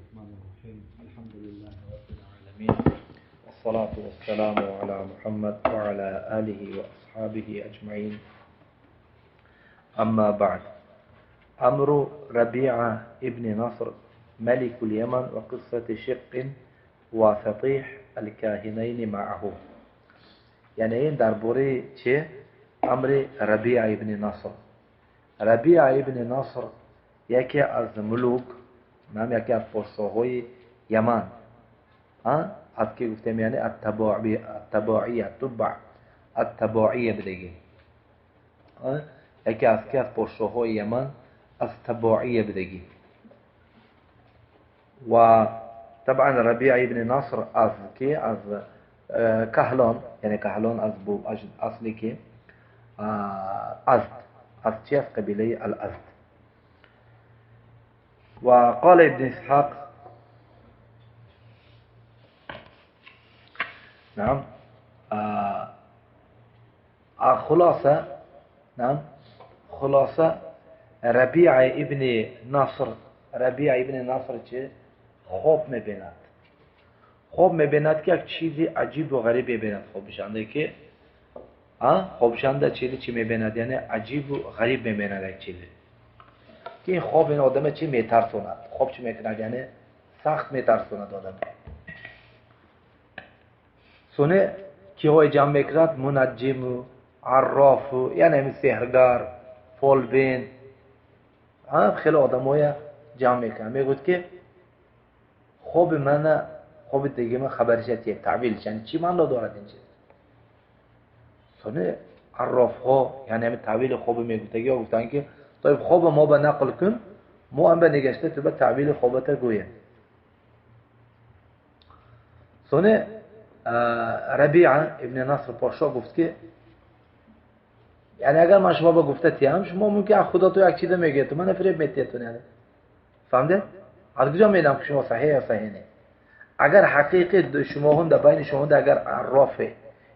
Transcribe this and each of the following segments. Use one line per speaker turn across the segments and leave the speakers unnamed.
الرحمن الرحيم. الحمد لله رب العالمين، والصلاة والسلام على محمد وعلى آله وأصحابه أجمعين. أما بعد. أمر ربيعة ابن نصر ملك اليمن وقصة شق وسطيح الكاهنين معه. یعنی این درباره چه؟ امر ربیعه ابن نصر. ربیعه ابن نصر یکی از ملوک، یکی از پادشاه‌های یمن، از که گفتیم یعنی التباعیه، التباعیه بدگی، یکی از که از پادشاه‌های یمن از تباعیه بدگی. و طبعا ربیعه ابن نصر از که از کهلان، یعنی کهلان از اصلی که ازد، از چی؟ از قبیله الازد. وقال ابن إسحاق نعم خلاصة ربيعة ابن نصر چه؟ خواب میبیند. خواب میبیند که یک چیزی عجیب و غریب میبیند. خوابشنده که خوابشنده چی میبیند؟ یعنی عجیب و غریب میبیند یک چیزی که این خواب این آدم چی میترسوند. خواب چی میکند؟ یعنی سخت میترسوند آدم. سونه که های جمع میکند منجم و عراف و یعنی سحرگار، فالبین، خیلی آدم های جمع میکند. میگوید که خواب من، خواب دیگه من خبرش چیه؟ تعبیلش یعنی چی من دارد این چیز. سونه عراف ها یعنی همین تعبیل خواب میگوید که گفتن که طيب خواب ما به نقل کن، ما هم به نگشته تو به تعبیل خوابت گویه. سونه ربیعه ابن نصر پاشا گفت که یعنی اگر من شما با گفته تیم، شما ممکن خدا تو یک چیز میگه تو من فریب میتیتون. یعنی فهمده؟ از کجا میدم که شما صحیح یا صحیح نه؟ اگر حقیقت شما هم در بین شما ده اگر عرافه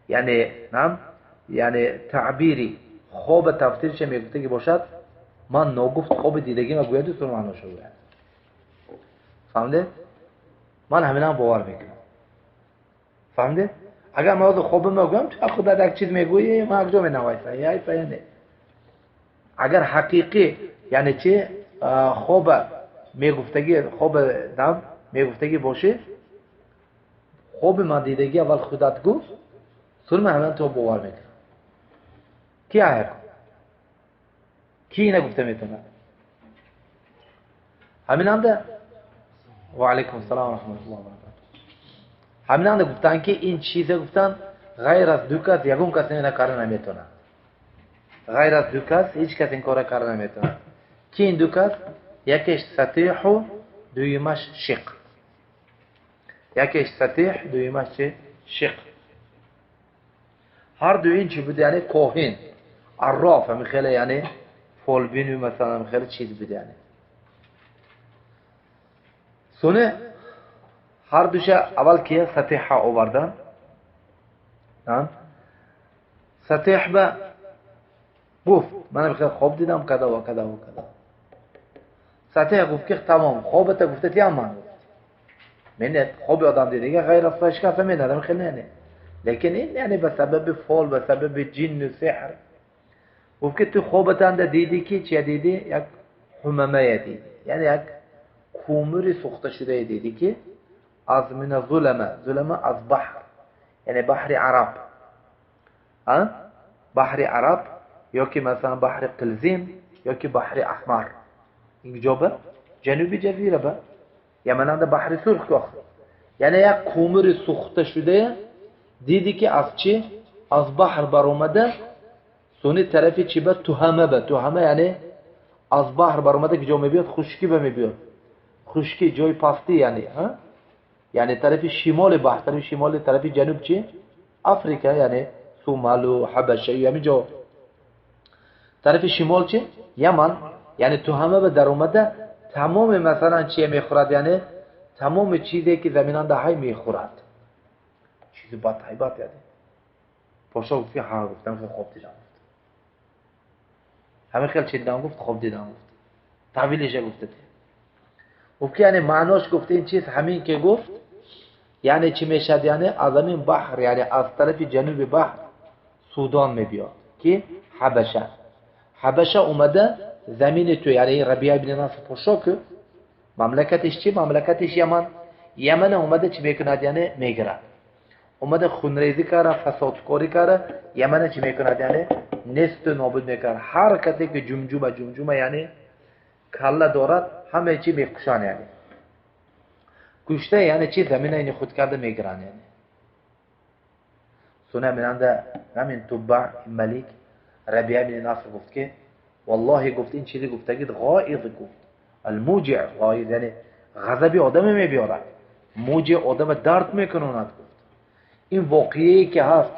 یعنی نعم یعنی تعبیری خواب تفسیرش میگفته که باشد، من نگفت خواب دیدگی ما گوید تو معنی شو گوید. فهمده؟ من همینا باور میکنم. فهمده؟ اگر ما از خواب ما گویم تو خدا یک چیز میگویی، ما کجا مینوای صحیح صحیح نه. اگر حقیقی یعنی چه خواب میگفتگی، خواب نام میگفتگی باشه، خواب ما دیدگی اول خودت گفت، سر من همینا تو باور میکنم. کی آهر؟ کی نگفته میتونه؟ همین انده. و علیکم السلام و رحمت الله و برکاته. همین انده گفتن که این چیزه گفتن غیر از دو کس یکم کسی این کار نمیتونه. غیر از دو کس هیچ کس این کار نمیتونه. کی این دو کس؟ یکیش سطیح و دویمش شق. یکیش سطیح، دویمش شق. هر دو این چی بود؟ یعنی کوهین، عراف، همین خیلی یعنی فالبین و مثلا خیلی چیز بوده. یعنی سونه هر دوش اول که سطیح آوردن، سطیح به گفت من بخیر خواب دیدم کدا و کدا و کدا. سطیح گفت که تمام خوابت گفته تیم من گفت من خواب آدم دیده غیر از فاش کافه من آدم خیلی نه، لیکن این یعنی به سبب فال، به سبب جن و سحر. گفت که تو خوابت اند دیدی که چی دیدی؟ یک حمامه دیدی، یعنی یک کومر سوخته شده دیدی که از من ظلمه از بحر، یعنی بحر عرب، بحر عرب یا که مثلا بحر قلزم یا که بحر احمر. اینجا به جنوبی جزیره به یمن اند بحر سرخ که یعنی یک کومر سوخته شده دیدی که از چی؟ از بحر بر اومده. سونی طرفی چی به تهمه یعنی از بحر بر اومده که جا میبیاد خشکی به میبیاد، خشکی جای پستی یعنی یعنی طرف شمال بحر، طرف شمال، طرف جنوب چی؟ افریقا یعنی سومال و حبشه یعنی جا طرف شمال چی؟ یمن. یعنی تهمه به در اومده تمام مثلا چی میخورد؟ یعنی تمام چیزی که زمینان دهی میخورد، چیز بد حیبت. یعنی پاشا گفت که ها، گفتم که خوب دیدم. همه خیلی چی دیدم؟ گفت خوب دیدم. گفت تعویلش گفته گفت یعنی معناش گفت این چیز همین که گفت یعنی چی میشد؟ یعنی از این بحر، یعنی از طرف جنوب بحر سودان میبیاد که حبشه اومده زمین تو، یعنی ربیعه بن ناصر پشا که مملکتش چی؟ مملکتش یمن اومده چی میکند؟ یعنی میگرد، اومده خونریزی کرده، فسادکاری کرده، یمن چی میکند؟ یعنی نست نابود میکرد. هر کسی که جمجمه یعنی کله دارد همه چی میکشن، یعنی کشته یعنی چی؟ زمین این خود کرده میگرن. یعنی سنه مننده همین تبع ملیک ربیعه بن ناصر گفت که والله گفت این چیزی گفتگید غائض، گفت الموجع غائض یعنی غضبی آدم میبیارد، موجع آدم درد میکنوند. گفت این واقعی که هست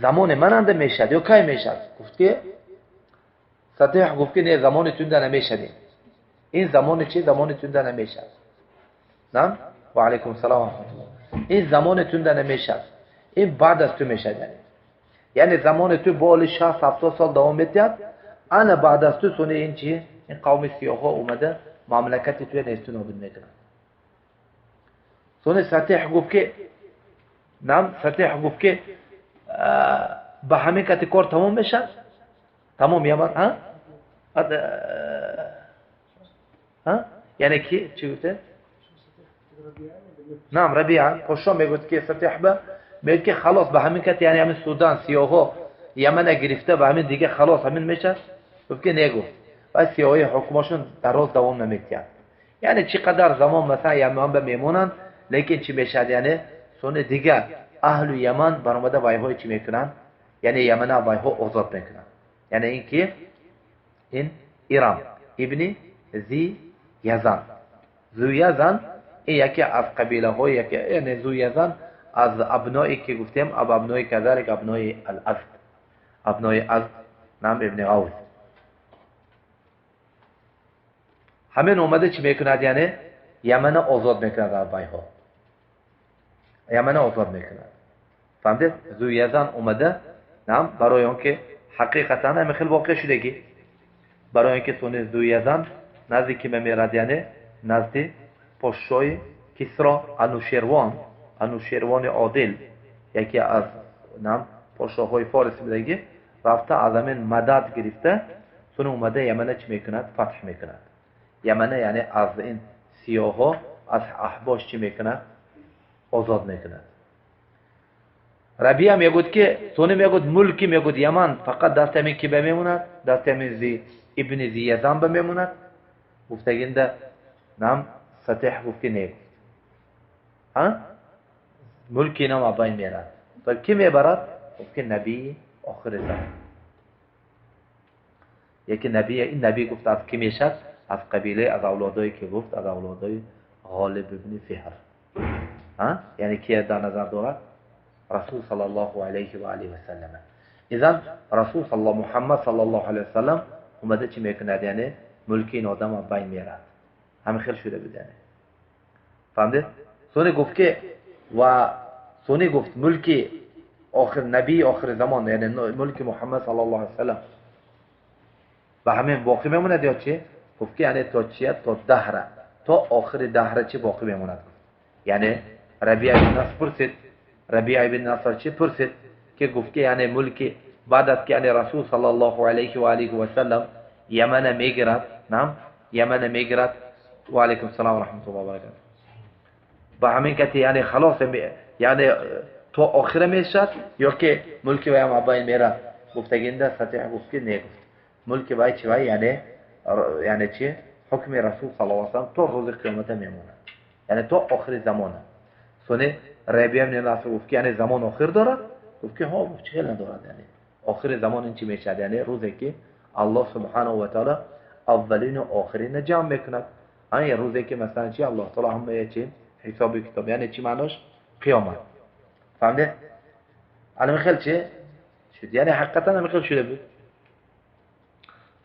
زمان مننده میشد یا کی میشد؟ گفت که سطح گفت که نه زمان تونده نمیشد. این زمان چی؟ زمان تونده نمیشد. نه؟ و علیکم السلام و رحمت الله. این زمان تونده نمیشد، این بعد از تو میشد. یعنی زمان تو بال 60-70 سال دوام میدید، انا بعد از تو سونه این چی؟ این قوم سیاه ها اومده مملکت توی نیستون آبید میکنن. سونه سطح گفت که نام سطح گفت که به همین کتی کار تمام میشه، تمام یمن یعنی کی چی گفته؟ نعم ربیعه پشا میگوید که سطح به میگه که خلاص به همین کتی، یعنی همین سودان سیاها یمن گرفته به همین دیگه خلاص همین میشه. گفت که نگو و سیاهای حکومشون دراز دوام نمیتید. یعنی چقدر زمان مثلا یمن به میمونن، لیکن چی میشه؟ یعنی سون دیگه اهل یمن برآمده وایهای چی میکنن؟ یعنی یمن وایها آزاد میکنن. یعنی این که این ایران ابن زی یزن، زویزن این یکی از قبیله های، یعنی زویزن از ابنایی که گفتیم ابنای کذالک ابنای الاسد، ابنای از نام ابن عوض. همین اومده چی میکند؟ یعنی یمن آزاد میکند از وایها، یمن آزاد میکند. فهمید؟ زویزن اومده نام برای اون که حقیقتا هم خیلی واقع شدگی، برای اینکه سونه زویزن نزدیک میرد، یعنی نزدیک پاشای کسرا انوشیروان عادل، یکی از نام پاشاهای فارس میدگی، رفته از همین مدد گرفته سونه اومده یمن چی میکند؟ فتح میکند. یمن یعنی از این سیاها از احباش چی میکند؟ آزاد میکند. ربیعه میگوید که سونه میگوید ملکی میگوید یمن فقط دست همین کی بمیموند؟ دست همین ابن زی یزن بمیموند. گفتگینده نام سطح گفت که نگفت ملکی نام اباین میرد. تا کی میبرد؟ گفت که نبی آخر زمان. یکی نبی، این نبی گفت از کی میشد؟ از قبیله، از اولادایی که گفت از اولادای غالب ابن فهر. یعنی کی در نظر دارد؟ رسول صلی الله علیه و آله و سلم. اذن رسول صلی الله محمد صلی الله علیه و سلم اومده چی میکند؟ یعنی ملکی این آدم از بین میرد. همین خیلی شده بود. یعنی فهمید؟ سونی گفت که و سونی گفت ملکی آخر نبی آخر زمان، یعنی ملک محمد صلی الله علیه و سلم و همین باقی میموند یا چی؟ گفت که یعنی تا چیه؟ تا دهره، تا آخر دهره چی باقی میموند. یعنی ربیعه بن ناصر پرسید، ربیعه بن ناصر چی پرسید؟ که گفت که یعنی ملک بعد از که یعنی رسول صلی الله علیه و آله و سلم یمن میگرد، نعم یمن میگرد و علیکم السلام و رحمت الله و برکاته، با همین کتی یعنی خلاص یعنی تو آخره میشد یا که ملک ویم اباین میرد؟ گفتگینده سطح گفت که نگفت ملک وای چی وای یعنی چی؟ حکم رسول صلی الله علیه و سلم تو روز قیامت میمونه، یعنی تو آخر زمانه. سونه ربیعه بن ناصر گفت که یعنی زمان آخر دارد؟ گفت که ها گفت چه ندارد. یعنی آخر زمان این چی میشد؟ یعنی روزی که الله سبحانه و تعالی اولین و آخرین جمع میکند. این روزی که مثلا چی الله تعالی همه چی حساب کتاب، یعنی چی معناش؟ قیامت. فهمده؟ الان خیلی چی شد؟ یعنی حقیقتا هم خیلی شده بود.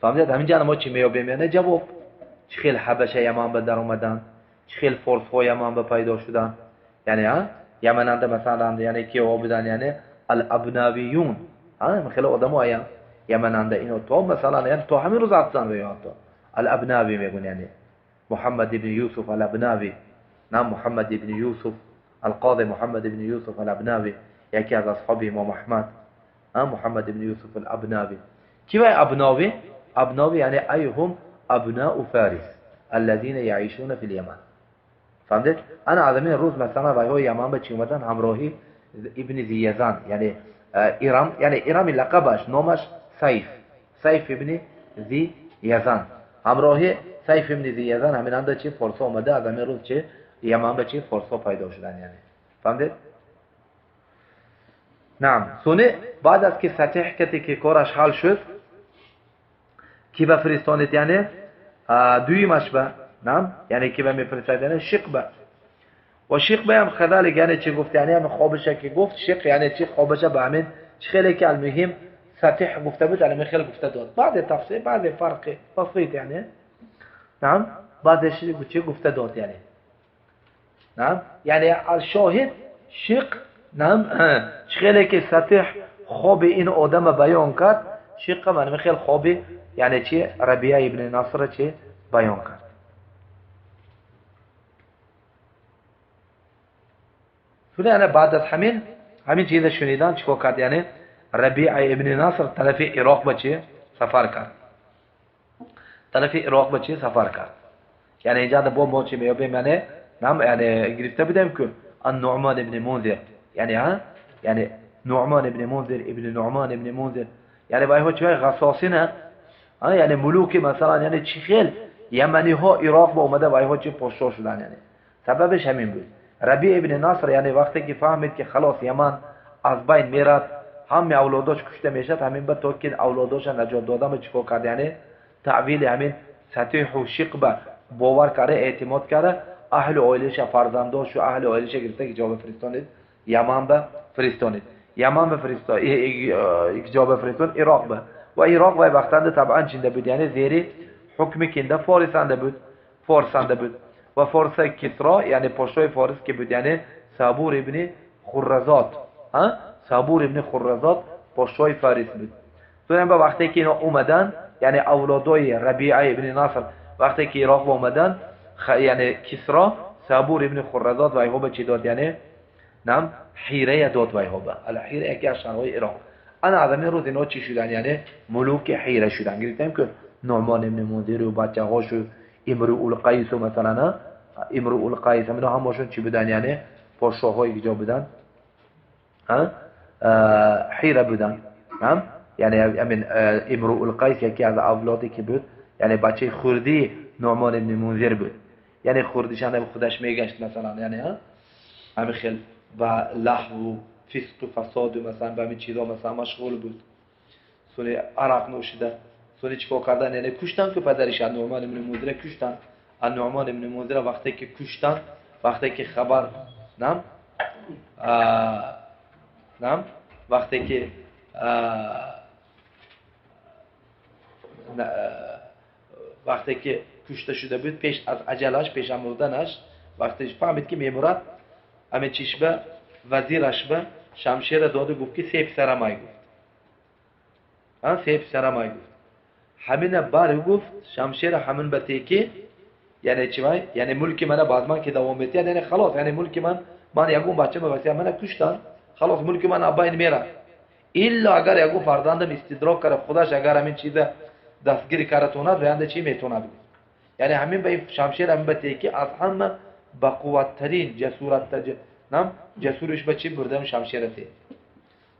فهمده؟ همین جا ما چی میابیم؟ یعنی جواب چه خیلی حبشه یمن به در اومدن، چه خیلی فارس های یمن به پیدا شدن. یعنی یمننده مثلا یعنی کی بودن؟ یعنی الابناویون. خیلی آدم هایم یمننده اینو تو مثلا یعنی تو همین روز هستن به یاد تو الابناوی میگن. یعنی محمد بن يوسف الابناوی، نعم محمد بن يوسف القاضي محمد بن يوسف الابناوی، یکی از اصحاب امام احمد، محمد بن يوسف الابناوی. کی وای ابناوی؟ ابناوی یعنی ای هم ابناء فارس الذين يعيشون في اليمن. فهمتید؟ انا از این روز مثلا وای های یمن به چی اومدن؟ همراهی ابن زیزان، یعنی ایرام، یعنی ایرام لقبش نامش سیف، سیف ابن زی یزن، همراهی سیف ابن زی یزن همین انده چی فرسا اومده، از همین روز چی یمن به چی فرسا پیدا شدن. یعنی فهمید؟ نعم. سونه بعد از که سطح کتی که کارش حل شد، کی به فرستانید؟ یعنی دویمش به، نعم، یعنی کی به میفرستاد؟ یعنی شقبه. و شقبه هم خدال یعنی چی گفت؟ یعنی هم خوابشه که گفت شق یعنی چی خوابشه به همین خیلی که المهم سطح گفته بود، الان خیلی گفته داد، بعد تفسیر بعد فرق بسيط يعني. نعم بعدش چی گفته داد یعنی. نعم یعنی الشاهد شق، نعم خیلی که سطح خواب این آدم بیان کرد، شق من خیلی خواب یعنی چی ربیعه ابن ناصر چی بیان کرد. فلی انا بعد از همین چیز شنیدن چیکار کرد؟ یعنی ربیعه ابن ناصر طرف عراق بچه سفر کرد، طرف عراق بچه سفر کرد. یعنی اینجا با ما چی میابیم؟ یعنی نعم یعنی گرفته بودیم که النعمان ابن منذر، یعنی یعنی نعمان ابن منذر ابن نعمان ابن منذر، یعنی باید ها چه غصاصینه، یعنی ملوک مثلا، یعنی چی خیل یمنی ها عراق با اومده باید ها چه پشتا شدن. یعنی سببش همین بود. ربیع ابن ناصر یعنی وقتی که فهمید که خلاص یمن از بین میرد، همه اولاداش کشته میشد، همین بعد تا که اولاداش نجات دادن چیکار کرد؟ یعنی تعویل همین سطح و شقبه باور کرده، اعتماد کرده، اهل اویلش فرزنداش و اهل اویلش گرفته که جواب فرستانید یمن به فرستانید، یمن به فرستانید، جواب فرستان عراق به، و عراق وای وقتنده طبعا چنده بود؟ یعنی زیر حکم کنده فارسنده بود، فارسنده بود. و فارس کسرا یعنی پاشای فارس که بود، یعنی صبور ابن خرزات، صبور ابن خرزات پاشای فارس بود. تو با وقتی که اینا اومدن، یعنی اولادای ربیعه ابن ناصر وقتی که عراق اومدن، یعنی کسرا صبور ابن خرزات و ایها به چی داد؟ یعنی نعم حیره داد و ایها به الحیره یکی از شهرهای عراق. انا از این روز اینا چی شدن؟ یعنی ملوک حیره شدن. گرفتیم که نعمان ابن منذر و بچه هاش و امرؤ القیس و مثلا امرؤ القیس هم همشون چی بودن؟ یعنی پادشاه‌های کجا بودن؟ حیره بودن. نعم یعنی همین امرؤ القیس یکی از اولادی که بود، یعنی بچه خردی نعمان ابن منذر بود. یعنی خردیش هم خودش میگشت مثلا، یعنی همین خیل و لهو و فسق و فساد و مثلا به همین چیزا مثلا مشغول بود. سونی عرق نوشیده، سونی چیکار کردن؟ یعنی کشتن که پدرش نعمان ابن منذر کشتن. نعمان ابن منذر وقتی که کشتن، وقتی که خبر نعم نعم وقتی که وقتی که کشته شده بود، پیش از اجلش، پیش از مردنش، وقتی فهمید که میمرد، همه چیش به وزیرش به شمشیر داده، گفت که سیف سرمای گفت، سیف سرمای گفت. همین بار گفت شمشیر همین به تیکی، یعنی چی وای؟ یعنی ملک من باز من که دوام بیت، یعنی خلاص، یعنی ملک من یکم بچه بسیار من کشتن، خلاص ملک من اباین میره. الا اگر یکو فرزندم استدراک کرد خودش، اگر همین چیز دستگیری کردتونه بیانده چی میتونه بگه؟ یعنی همین به شمشیر همین به تیکی از همه با قوت ترین جسورت نم جسورش به چی بردم شمشیر تی.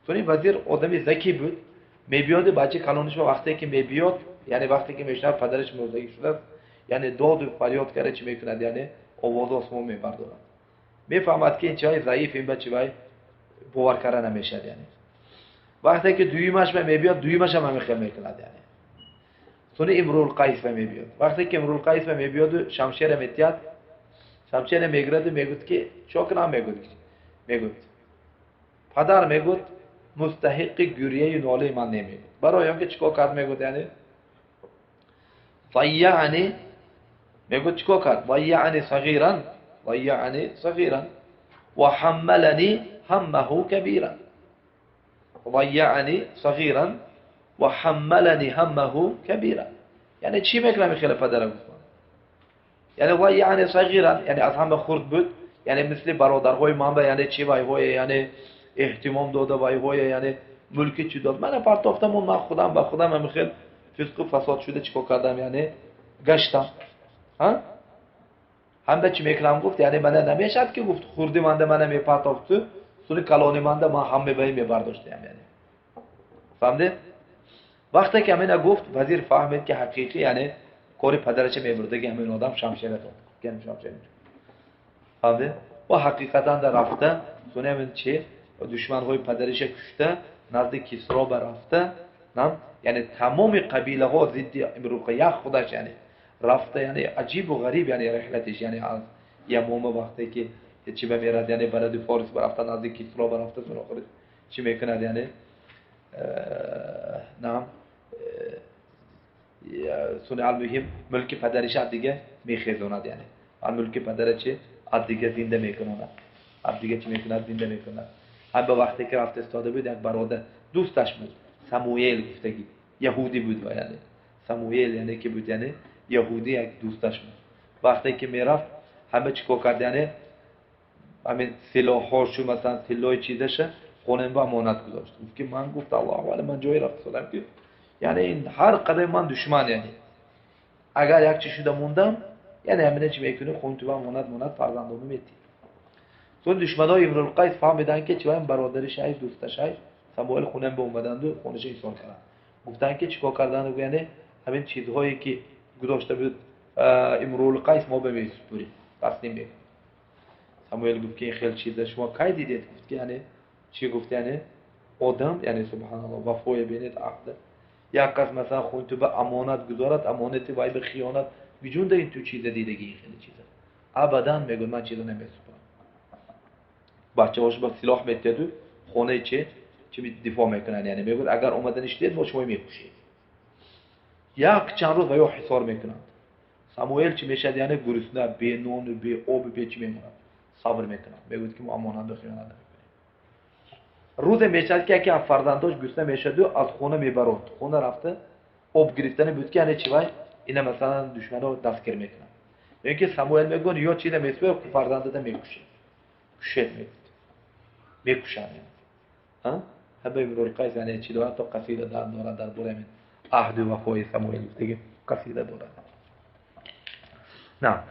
چون این وزیر آدمی ذکی بود، میبیاد بچه کلانش وقتی که میبیاد، یعنی وقتی که میشنه پدرش مردگی شده، یعنی داد و فریاد کرده چی میکند؟ یعنی آواز آسمون میبردارد. میفهمد که این چای ضعیف، این بچه وای باور کردن نمیشد. یعنی وقتی که دویمش میبیاد، دویمش هم خیلی میکند. یعنی سونی امرؤ القیس میبیاد، وقتی که امرؤ القیس میبیاد شمشیر میتیاد، شمشیر میگرد و میگوید که چاکنم میگوید پدر میگوید مستحق گریه ناله من نمیگوید. برای اینکه چیکار کرد میگوید؟ یعنی ضیعنی، میگوید چیکار کرد؟ ضیعنی صغیرا، ضیعنی صغیرا و حملنی همه کبیرا. ضیعنی صغیرا و حملنی همه کبیرا. یعنی چی میکنم خیلی پدرم گفت؟ یعنی و یعنی صغیرا یعنی از همه خرد بود، یعنی مثل برادرهای من به یعنی چی وای یعنی احتمام داده وای یعنی ملکی چی داد. من پرتافتم و من خودم به خودم هم خیلی فسق و فساد شده چیکار کردم یعنی گشتم ها همده چی میکنم گفت یعنی من نمیشد که گفت خوردی منده من میپرتافت تو سونی کلانی منده من هم میبایی میبرداشتیم یعنی فهمده؟ وقتی که همین گفت وزیر فهمید که حقیقی یعنی کاری پدرش میبرده که همین آدم شمشیر داد که شمشیر فهمده؟ و حقیقتا در رفته سونی همین چی دشمن های پدرش کشته نزد کسرا برفته نم یعنی تمام قبیله ها ضد امروقیه خودش یعنی رفته یعنی عجیب و غریب یعنی رحلتش یعنی از یمامه وقتی که چی بمیرد یعنی بلد فارس برفته نزد کسرا برفته سون آخر چی میکند یعنی نام سون المهم ملک پدرش از دیگه میخیزوند یعنی آن ملک پدرش از دیگه زنده میکنند از دیگه چی میکند زنده میکند هم به وقتی که رفت استاده بود یک برادر دوستش بود سموئیل گفتگی یهودی بود و یعنی سموئیل یعنی که بود یعنی یهودی یک دوستش بود وقتی که میرفت همه چیکار کرد یعنی همین سلاحاشو مثلا سلاح چیزشه خونم با امانت گذاشت گفت که من گفت الله ولی من جایی رفت سادم که یعنی این هر قدم من دشمن یعنی اگر یک چی شده موندم یعنی همینه چی میکنه خون تو امانت فرزندانو میتی چون دشمنای امرؤ القیس فهمیدن که چون برادرش ای دوستش ای سموئل خونم به اومدند و خونش ایثار کردن گفتن که چیکار کردن یعنی همین چیزهایی که گذاشته بود امرؤ القیس ما بمیسپوریم پس نمیگم سموئل گفت که خیلی چیزا شما کی دیدید گفت که یعنی چی گفت یعنی آدم یعنی سبحان الله وفای بینید عهد یک کس مثلا خون تو به امانت گذارد امانت وای به خیانت وجود این تو چیز دیدگی خیلی چیزا ابدا میگم من چیزا نمیسپارم بچه‌هاش با سلاح میتدو خونه چی دفاع میکنن یعنی میگه اگر اومدنش دید با شما میکشید یک چند روز یا حصار میکنند سموئل چی میشد یعنی گرسنه بی نون بی آب بی چی میموند صبر میکنند میگه که ما امانت به خیانت نمیکنیم روز میشد که یکی فرزنداش گرسنه میشد و از خونه میبرد خونه رفته آب گرفتن بود که یعنی چی وای اینا مثلا دشمنو دستگیر میکنن میگه که سموئل میگه یا چیزا میسوه فرزندت میکشه کشید میکشن ها همه امرؤ القیس یعنی چی داره تو قصیده داره در باره من عهد و وفای سموئل دیگه قصیده داره نعم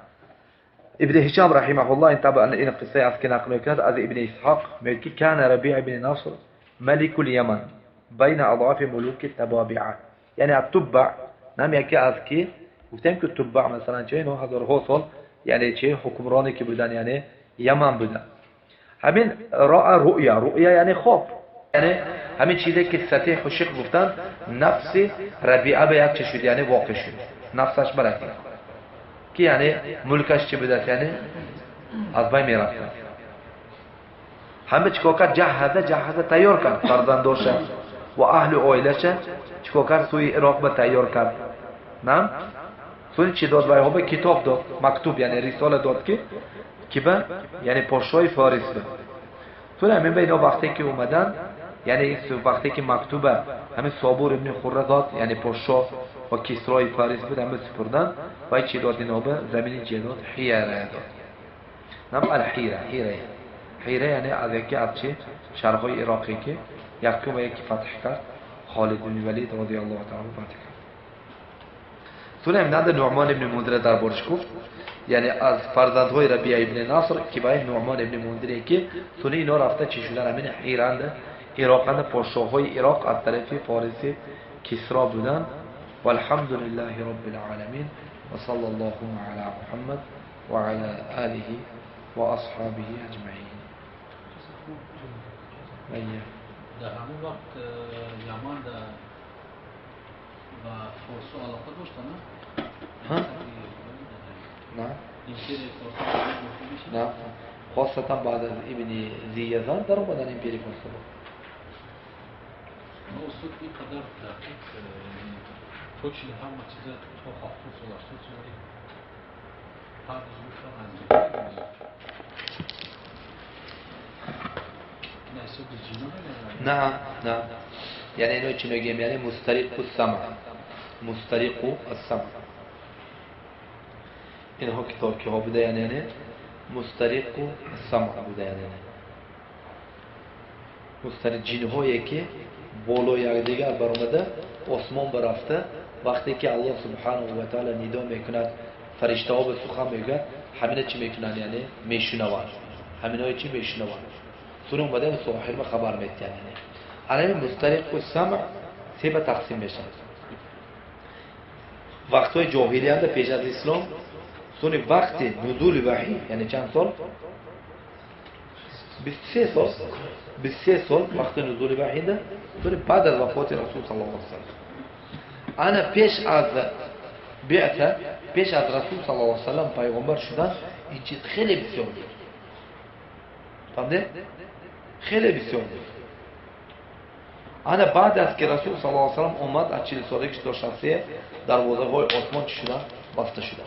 ابن هشام رحمه الله این طبعا این قصه از که نقل میکند از ابن اسحاق میگه کان ربیع بن نصر ملك اليمن بین اضعاف ملوک التبابعه یعنی التبع نام یکی از کی گفتم که تبع مثلا چه 9000 سال یعنی چه حکمرانی که بودن یعنی یمن بودن همین رؤیا یعنی خواب یعنی همین چیزی که سطح و شق گفتن نفس ربیعه به یک چه شد یعنی واقع شد نفسش برکت که یعنی ملکش چه بوده یعنی از بین میرفت همه چیکار کرد جهزه تیار کرد فرزنداش و اهل اویلش چیکار کرد سوی عراق به تیار کرد نه سوی چی داد وای به کتاب داد مکتوب یعنی رساله داد که به یعنی پاشای فارس بود تو همین بین وقتی که اومدن یعنی وقتی که مکتوبه همین صابور ابن خره داد یعنی پاشا و کسرای فارس بود همه سپردن و چی داد اینا به زمین جداد حیره داد نام حیره یعنی از یکی از چی شرقای عراقی که یکی و یکی فتح کرد خالد بن ولید رضی الله تعالی فتح کرد سونه امناد نعمان ابن منذر در بارش گفت یعنی از فرزندهای ربیع ابن نصر که باید نعمان ابن منذری که سونه اینا رفته چی شدن همین ایران عراقند پاشاهای عراق از طرف فارسی کسرا بودن والحمد لله رب العالمين وصلى الله على محمد وعلى آله وأصحابه أجمعين
در همون وقت یمن و فارس علاقه داشتن
نه نه خاصة بعد ابن زیزان در اومدن امپیری فارس
استاد این قدر دقیق تو چی همه چیزا تو خاطر سوالاشت چوری هر روز
نه یعنی اینو چی میگیم یعنی مسترق السمع اینها کتاب که ها بوده یعنی مسترق و سمع بوده یعنی مسترق جن هایی که بالای یکدیگر برآمده آسمان برفته وقتی که الله سبحانه و تعالی ندا میکند فرشته ها به سخن میگه همینا چی میکنن یعنی میشنوند همینای چی میشنوند سوره اومده به سواحل به خبر میدن یعنی علم مسترق و سمع سه به تقسیم میشن وقتهای جاهلیت پیش از اسلام سون وقت نزول وحی یعنی چند سال 23 سال وقت نزول وحی ده سون بعد از وفات رسول صلی الله علیه وسلم انا پیش از بعثه پیش از رسول صلی الله علیه وسلم پیغمبر شدن این چیز خیلی بسیار بود فهمده؟ خیلی بسیار بود انا بعد از که رسول صلی الله علیه وسلم اومد از 40 سالگیش تا شخصیه دروازه های آسمان چی شدن؟ بسته شدن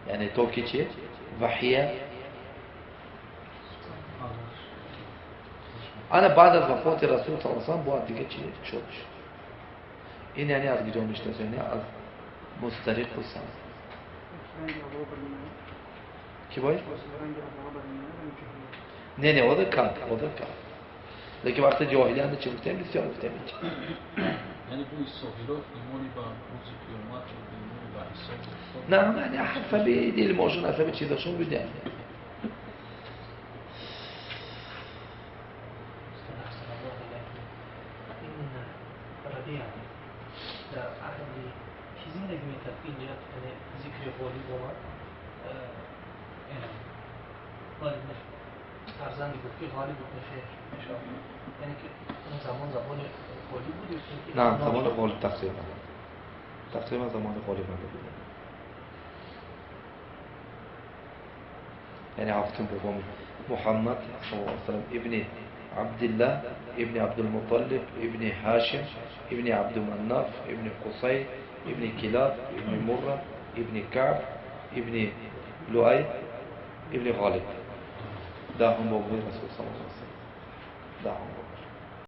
یعنی تو که چی؟ وحیه انا بعد از وفات رسول صلی الله علیه وسلم باید دیگه چی شد این یعنی از کجا میشناسه یعنی از مسترق و سمع کی باید؟ نه وده کم لیکن وقتی جاهلیت چی گفتیم بسیار گفتیم
یعنی دو ساحرات ایمانی با روز قیامت و ایمانی با حساب
نه یعنی حرف به دیل ماشون حساب چیزاشون بودیم
فرزندی بود که غالب بود خیر یعنی که اون زمان غالی بود
نه زمان غالب تقریبا زمان غالب بود یعنی هفتم بابام محمد صلی الله علیه وسلم ابن عبد الله ابن عبد المطلب ابن هاشم ابن عبد مناف ابن قصي ابن كلاب ابن مرة ابن كعب ابن لؤي ابن غالب ده هم بابوی رسول صلی الله علیه وسلم ده هم بابوی